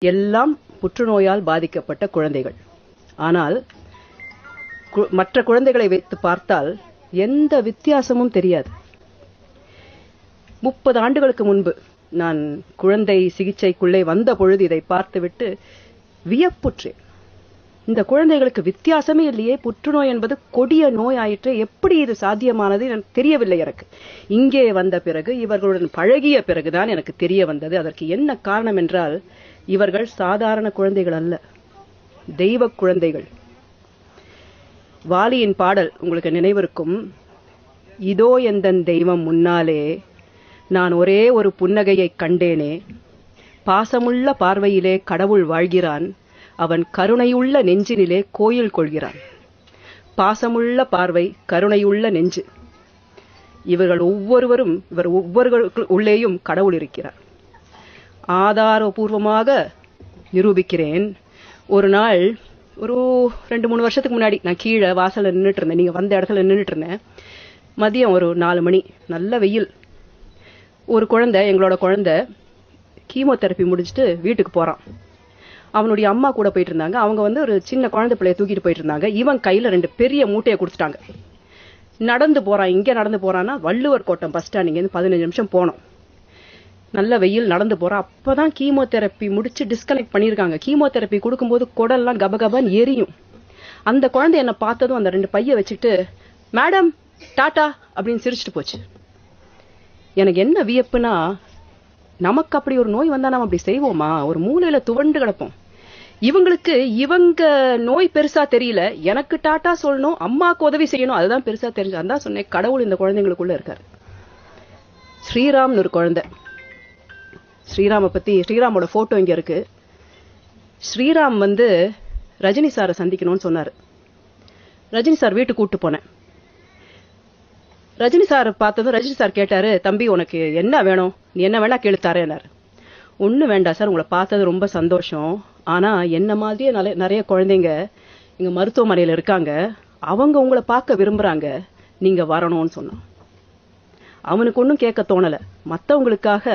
எல்லாம் புற்றுநோயால் பாதிக்கப்பட்ட குழந்தைகள். ஆனால் மற்ற குழந்தைகளை வைத்து பார்த்தால் எந்த வித்தியாசமும் தெரியாது. 30 ஆண்டுகளுக்கு முன்பு நான் குழந்தை சிகிச்சைக்குள்ளே வந்த பொழுது இதை பார்த்துவிட்டு வியப்புற்றேன். இந்த குழந்தைகளுக்கு வித்தியாசமே இல்லையே, புற்றுநோய் என்பது கொடிய நோய் ஆயிற்று, எப்படி இது சாத்தியமானது எனக்கு தெரியவில்லை. எனக்கு இங்கே வந்த பிறகு, இவர்களுடன் பழகிய பிறகுதான் எனக்கு தெரிய வந்தது. அதற்கு என்ன காரணம் என்றால், இவர்கள் சாதாரண குழந்தைகள் அல்ல, தெய்வ குழந்தைகள். வாலியின் பாடல் உங்களுக்கு நினைவிருக்கும். இதோ எந்தன் தெய்வம் முன்னாலே நான் ஒரே ஒரு புன்னகையை கண்டேனே, பாசமுள்ள பார்வையிலே கடவுள் வாழ்கிறான், அவன் கருணையுள்ள நெஞ்சினிலே கோயில் கொள்கிறான். பாசமுள்ள பார்வை, கருணையுள்ள நெஞ்சு, இவர் ஒவ்வொருவருக்கு உள்ளேயும் கடவுள் இருக்கிறார். ஆதாரபூர்வமாக நிரூபிக்கிறேன். ஒரு நாள் ஒரு 2-3 வருஷத்துக்கு முன்னாடி நான் கீழே வாசல்ல நின்றுட்டு இருந்தேன். நீங்க வந்த இடத்துல நின்றுட்டு இருந்தேன். மதியம் ஒரு 4 மணி, நல்ல வெயில். ஒரு குழந்தை, எங்களோட குழந்தை கீமோதெரப்பி முடிச்சுட்டு வீட்டுக்கு போறான். அவனுடைய அம்மா கூட போயிட்டு இருந்தாங்க. அவங்க ஒரு சின்ன குழந்தை பிள்ளைய தூக்கிட்டு போயிட்டு இருந்தாங்க. இவன் கையில 2 பெரிய மூட்டையை கொடுத்துட்டாங்க. நடந்து போறான். இங்க நடந்து போறான்னா வள்ளுவர் கோட்டம் பஸ் ஸ்டாண்ட், இங்க 15 நிமிஷம் போனோம். நல்ல வெயில், நடந்து போறான். அப்பதான் கீமோதெரப்பி முடிச்சு டிஸ்கனெக்ட் பண்ணிருக்காங்க. கீமோதெரப்பி கொடுக்கும்போது குடல்லாம் கபகபன்னு எரியும். அந்த குழந்தை என்ன பார்த்ததும் அந்த 2 பைய வச்சுட்டு மேடம் டாடா அப்படின்னு சிரிச்சுட்டு போச்சு. எனக்கு என்ன வியப்புனா, நமக்கு அப்படி ஒரு நோய் வந்தா நம்ம அப்படி செய்வோமா? ஒரு மூலையில துவண்டு கிடப்போம். இவங்களுக்கு இவங்க நோய் பெருசா தெரியல, எனக்கு டாட்டா சொல்லணும், அம்மாக்கு உதவி செய்யணும், அதுதான் பெருசா தெரிஞ்சு. அதான் சொன்னேன், கடவுள் இந்த குழந்தைங்களுக்குள்ள இருக்காரு. ஸ்ரீராம்னு ஒரு குழந்தை. ஸ்ரீராமோட போட்டோ இங்க இருக்கு. ஸ்ரீராம் ரஜினி சாரை சந்திக்கணும்னு சொன்னாரு. ரஜினி சார் வீட்டுக்கு கூட்டு போனேன். ரஜினி சார் பார்த்ததும் ரஜினி சார் கேட்டாரு, தம்பி உனக்கு என்ன வேணும், நீ என்ன வேணா கேளுத்தாரேனாரு. ஒன்னும் வேண்டாம் சார், உங்களை பார்த்தது ரொம்ப சந்தோஷம். ஆனா என்ன மாதிரியே நிறைய குழந்தைங்க இங்க மருத்துவமனையில இருக்காங்க, அவங்க உங்களை பார்க்க விரும்புறாங்க, நீங்க வரணும்னு சொன்னான். அவனுக்கு ஒன்னும் கேட்க தோணல. மத்தவங்களுக்காக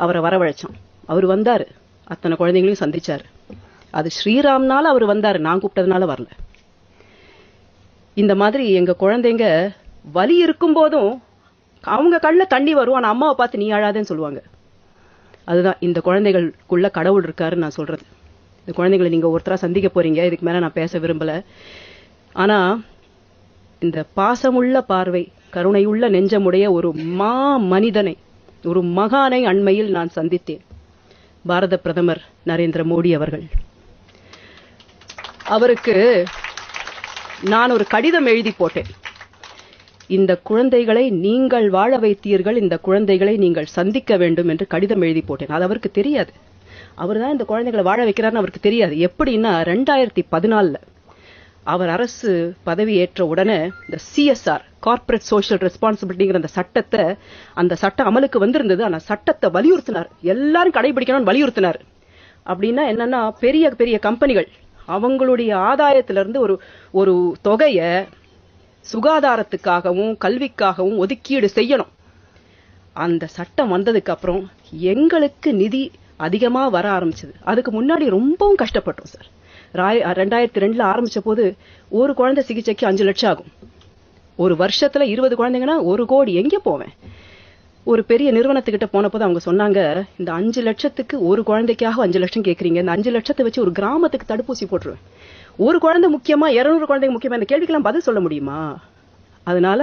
அவரை வரவழைச்சான். அவர் வந்தாரு, அத்தனை குழந்தைங்களையும் சந்திச்சாரு. அது ஸ்ரீராம்னால அவர் வந்தாரு, நான் கூப்பிட்டதுனால வரல. இந்த மாதிரி எங்க குழந்தைங்க வலி இருக்கும் போதும் அவங்க கண்ணுல தண்ணி வரும், ஆனா அம்மாவை பார்த்து நீ அழாதேன்னு சொல்லுவாங்க. அதுதான் இந்த குழந்தைகளுக்குள்ள கடவுள் இருக்காருன்னு நான் சொல்றது. இந்த குழந்தைகளை நீங்க ஒருத்தரா சந்திக்க போறீங்க, இதுக்கு மேல நான் பேச விரும்பல. ஆனா இந்த பாசமுள்ள பார்வை, கருணையுள்ள நெஞ்சமுடைய ஒரு மனிதனை, ஒரு மகானை அண்மையில் நான் சந்தித்தேன். பாரத பிரதமர் நரேந்திர மோடி அவர்கள். அவருக்கு நான் ஒரு கடிதம் எழுதி போட்டேன். இந்த குழந்தைகளை நீங்கள் வாழ வைத்தீர்கள், இந்த குழந்தைகளை நீங்கள் சந்திக்க வேண்டும் என்று கடிதம் எழுதி போட்டேன். அது அவருக்கு தெரியாது. அவர் தான் இந்த குழந்தைகளை வாழ வைக்கிறார்னு அவருக்கு தெரியாது. எப்படின்னா 2014 அவர் அரசு பதவி ஏற்ற உடனே இந்த CSR, கார்ப்பரேட் சோஷியல் ரெஸ்பான்சிபிலிட்டிங்கிற அந்த சட்டம் அமலுக்கு வந்திருந்தது. ஆனா சட்டத்தை வலியுறுத்தினார், எல்லாரும் கடைபிடிக்கணும்னு வலியுறுத்தினார். அப்படின்னா என்னன்னா, பெரிய பெரிய கம்பெனிகள் அவங்களுடைய ஆதாயத்திலிருந்து ஒரு தொகைய சுகாதாரத்துக்காகவும் கல்விக்காகவும் ஒதுக்கீடு செய்யணும். அந்த சட்டம் வந்ததுக்கு அப்புறம் எங்களுக்கு நிதி அதிகமா வர ஆரம்பிச்சது. அதுக்கு முன்னாடி ரொம்பவும் கஷ்டப்பட்டோம் சார். 2002 ஆரம்பிச்ச போது ஒரு குழந்தை சிகிச்சைக்கு 5 லட்சம் ஆகும். ஒரு வருஷத்துல 20 குழந்தைங்கன்னா 1 கோடி. எங்க போவேன்? ஒரு பெரிய நிறுவனத்துக்கிட்ட போன போது அவங்க சொன்னாங்க, இந்த 5 லட்சத்துக்கு ஒரு குழந்தைக்காக 5 லட்சம் கேக்குறீங்க, இந்த 5 லட்சத்தை வச்சு ஒரு கிராமத்துக்கு தடுப்பூசி போட்டுருவேன். ஒரு குழந்தை முக்கியமா, 200 குழந்தைங்க முக்கியமா? இந்த கேள்விக்கெல்லாம் பதில் சொல்ல முடியுமா? அதனால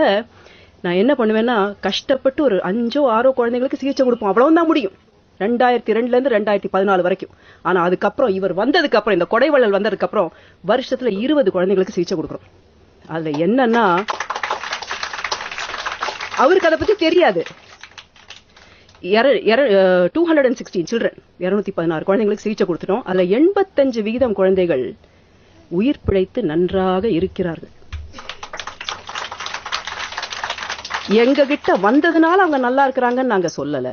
நான் என்ன பண்ணுவேன்னா, கஷ்டப்பட்டு ஒரு 5-6 குழந்தைங்களுக்கு சிகிச்சை கொடுப்போம், அவ்வளவுதான் முடியும். 2002 இருந்து 2014 வரைக்கும். ஆனா அதுக்கப்புறம் இவர் வந்ததுக்கு அப்புறம், இந்த கொடைவள்ளல் வந்ததுக்கு அப்புறம் வருஷத்துல 20 குழந்தைங்களுக்கு சிகிச்சை கொடுக்கிறோம். அதுல என்னன்னா, அவருக்கு அதை பத்தி தெரியாது. 216 சில்ட்ரன், 216 குழந்தைங்களுக்கு சிகிச்சை கொடுத்துட்டோம். அதுல 85% குழந்தைகள் உயிர் பிழைத்து நன்றாக இருக்கிறார்கள். எங்க கிட்ட வந்ததுனால அவங்க நல்லா இருக்கிறாங்கன்னு நாங்க சொல்லல.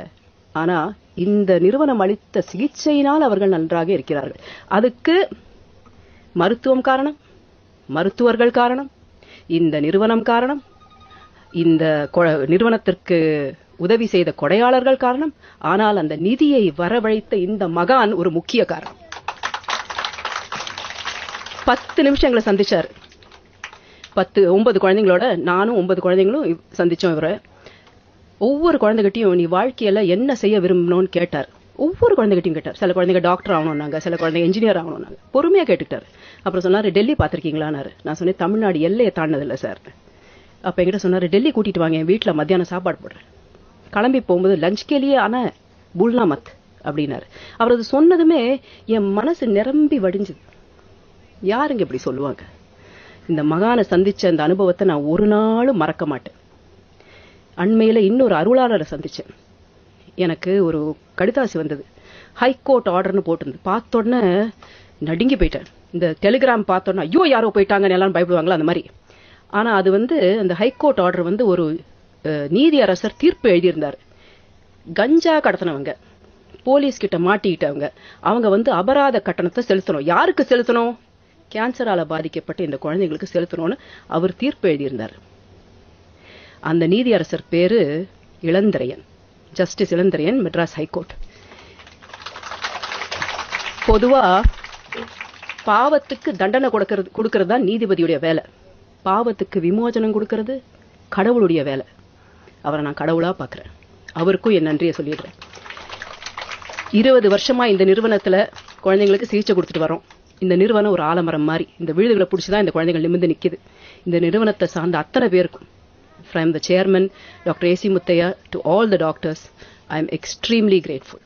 ஆனா இந்த நிறுவனம் அளித்த சிகிச்சையினால் அவர்கள் நன்றாக இருக்கிறார்கள். அதுக்கு மருத்துவம் காரணம், மருத்துவர்கள் காரணம், இந்த நிறுவனம் காரணம், இந்த நிறுவனத்திற்கு உதவி செய்த கொடையாளர்கள் காரணம். ஆனால் அந்த நிதியை வரவழைத்த இந்த மகான் ஒரு முக்கிய காரணம். 10 நிமிஷம் எங்களை சந்திச்சாரு. 9 குழந்தைங்களோட நானும் 9 குழந்தைங்களும் சந்திச்சோம் இவரை. ஒவ்வொரு குழந்தைகிட்டையும் நீ வாழ்க்கையில என்ன செய்ய விரும்பணும்னு கேட்டார். ஒவ்வொரு குழந்தைகிட்டையும் கேட்டார். சில குழந்தைங்க டாக்டர் ஆகணும்னாங்க, சில குழந்தைங்க இன்ஜினியர் ஆகணும்னாங்க. பொறுமையா கேட்டுக்கிட்டாரு. அப்புறம் சொன்னாரு, டெல்லி பார்த்திருக்கீங்களான்னாரு. நான் சொன்னேன், தமிழ்நாடு எல்லையை தாண்டினதில்லை சார். அப்ப என்கிட்ட சொன்னாரு, டெல்லி கூட்டிட்டு வாங்க, என் வீட்டுல மத்தியானம் சாப்பாடு போடுறேன். கிளம்பி போகும்போது லஞ்ச் கேலியே ஆனா புல்னா மத் அப்படின்னாரு. அவர் அது சொன்னதுமே என் மனசு நிரம்பி வடிஞ்சுது. யாருங்க இப்படி சொல்லுவாங்க? இந்த மகானை சந்திச்ச அந்த அனுபவத்தை நான் ஒரு நாளும் மறக்க மாட்டேன். அண்மையில இன்னொரு அருளாளரை சந்திச்சேன். எனக்கு ஒரு கடிதாசி வந்தது. ஹைகோர்ட் ஆர்டர்னு போட்டிருந்து. பார்த்த உடனே நடுங்கி போயிட்டேன். இந்த டெலிகிராம் பார்த்தோன்னா ஐயோ யாரோ போயிட்டாங்கன்னு எல்லாம் பயப்படுவாங்களா அந்த மாதிரி. ஆனா அது அந்த ஹைகோர்ட் ஆர்டர் ஒரு நீதியரசர் தீர்ப்பு எழுதியிருந்தார். கஞ்சா கடத்தினவங்க, போலீஸ் கிட்ட மாட்டிக்கிட்டவங்க, அவங்க அபராத கட்டணத்தை செலுத்தணும். யாருக்கு செலுத்தணும்? கேன்சரால பாதிக்கப்பட்ட இந்த குழந்தைங்களுக்கு செலுத்தணும்னு அவர் தீர்ப்பு எழுதியிருந்தார். அந்த நீதியரசர் பேரு இளந்திரையன், ஜஸ்டிஸ் இளந்திரையன், மெட்ராஸ் ஹைகோர்ட். பொதுவா பாவத்துக்கு தண்டனை கொடுக்கறது தான் நீதிபதியுடைய வேலை. பாவத்துக்கு விமோசனம் கொடுக்கறது கடவுளுடைய வேலை. அவரை நான் கடவுளா பாக்குறேன். அவருக்கும் என் நன்றியை சொல்லிடுறேன். 20 வருஷமா இந்த நிறுவனத்துல குழந்தைங்களுக்கு சிகிச்சை கொடுத்துட்டு வரோம். இந்த நிறுவனம் ஒரு ஆலமரம் மாதிரி. இந்த விழுதுகளை பிடிச்சுதான் இந்த குழந்தைகள் நிமிர்ந்து நிக்குது. இந்த நிறுவனத்தை சார்ந்த அத்தனை பேருக்கும், from the chairman, Dr. A.C. Muthaiya, to all the doctors, I am extremely grateful.